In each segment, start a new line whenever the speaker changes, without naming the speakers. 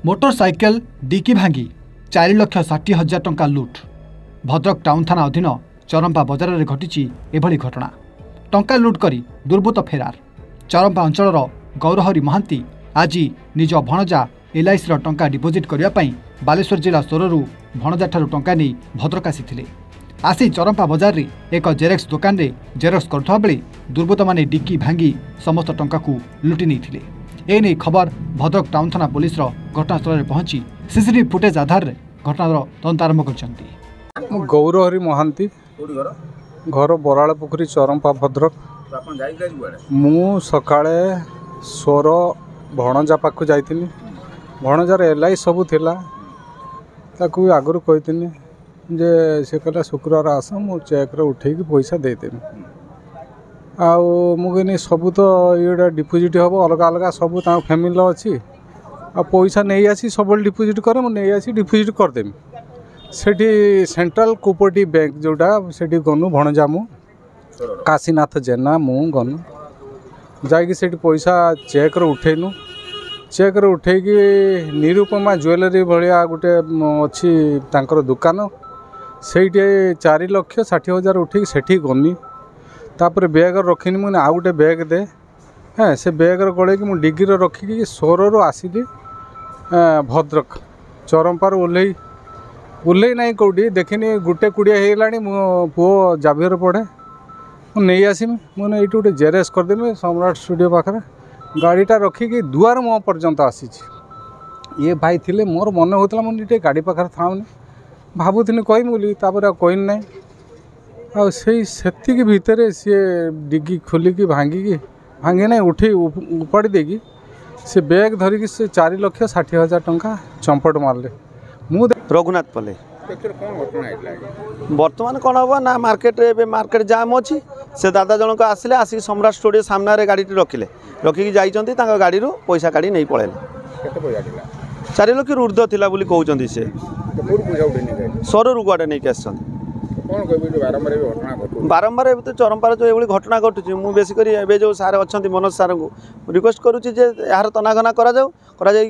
Motorcycle dickey भांगी 4,60,000 टंका लुट। भद्रक टाउन थाना अधीन चरंपा बजार में घटी एभली घटना। टंका लुट करी दुर्बृत्त फेरार। चरंपा अंचल गौरहरी महांती आज निज भणजा LIC टंका डिपोजिट करने बालेश्वर जिला सोररू भणजा ठारू टंका नहीं भद्रक आसी चरंपा बजार रे एक जेरेक्स दुकान रे जेरेक्स करुवा बेले दुर्बृत्त माने डिक्की भांगी समस्त टंका को लुटि नहीं। एने खबर भद्रक टाउन थाना पुलिस घटनास्थल में पहुंची सीसीटीवी फुटेज आधार में घटनार तदंत आरंभ कर।
गौरहरी महांती घर बराल पोखरी चरंपा भद्रक। मु सकाळे सोर भणजा पाखु जाइथिनी। भणजार LI सब थिला ताकू आगु कही जे से कहला शुक्रवार आस मु चेक रे उठे पैसा देदेमी। आउ मुझे सबू तो ये डिपोजिट हम अलग अलग सब फैमिली अच्छी आ पैसा नहीं आसी सब डिपोजिट करे मुझे आसी डिपोजिट करदेमी। सेठी सेंट्रल कोऑपरेटिव बैंक जोटा सेठी गनु भणजा मु काशीनाथ जेना मु गनु जाकि सेठी पैसा चेक रे उठेनु। चेक रे उठेकी निरुपमा ज्वेलरी भाया गोटे अच्छी तांकर दुकान सेठी 4,60,000 उठे सेठी गनी। तापर बैग रखनी मुझे आउ गोटे बैग दे हाँ से बैग गड़े कि डिग्री रखिकी सोरु आसिली भद्रक चरंपार ओल्लै ना कौटी देखनी गोटे कुड़िया होगा मो पुओ जाभियर पढ़े नहीं आसमी मुझे ये गोटे जेरेक्स करदेमी सम्राट स्टूडियो पाखे गाड़ीटा रखिकी दुआर मुह पर्यंत आसी। ये भाई थे मोर मन होता मुझे गाड़ी पाखे थाऊनी भावुनी कहमी बोली कहनी ना आती भितर सी डिग्गी खोलिकी भांगी ना उठे उपाड़ी देकी से बैग धरिकी से 4,60,000 टंका चंपट मारले। मु
रघुनाथ पले बर्तमान कौन हम ना मार्केट जाम अच्छी से दादा जनक आसिले आसिक सम्राट स्टूडियो सामने गाड़ी रखिले रखिकी जाइछन्ती तांका गाड़ी रू पैसा काढ़ी नहीं पळेले। 4 लाख ऊर्ध्व थिला बोली कहउछन्ती से सरु गुआडे नहीं आसछन बारंबार तो चरंपार जो ये घटना घटुची मु बेस कर जो सार अच्छा मनोज सार को रिक्वेस्ट करुच्ची यार तनाघना करा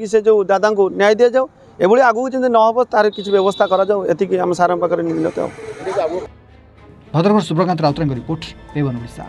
से जो दादा को न्याय दि जाऊ एभली आगू जब न हम तार किसी व्यवस्था करा आम सार पाखे निमित्त।
भद्रक सुब्रकांत राउतराय रिपोर्ट एवन ओडिशा।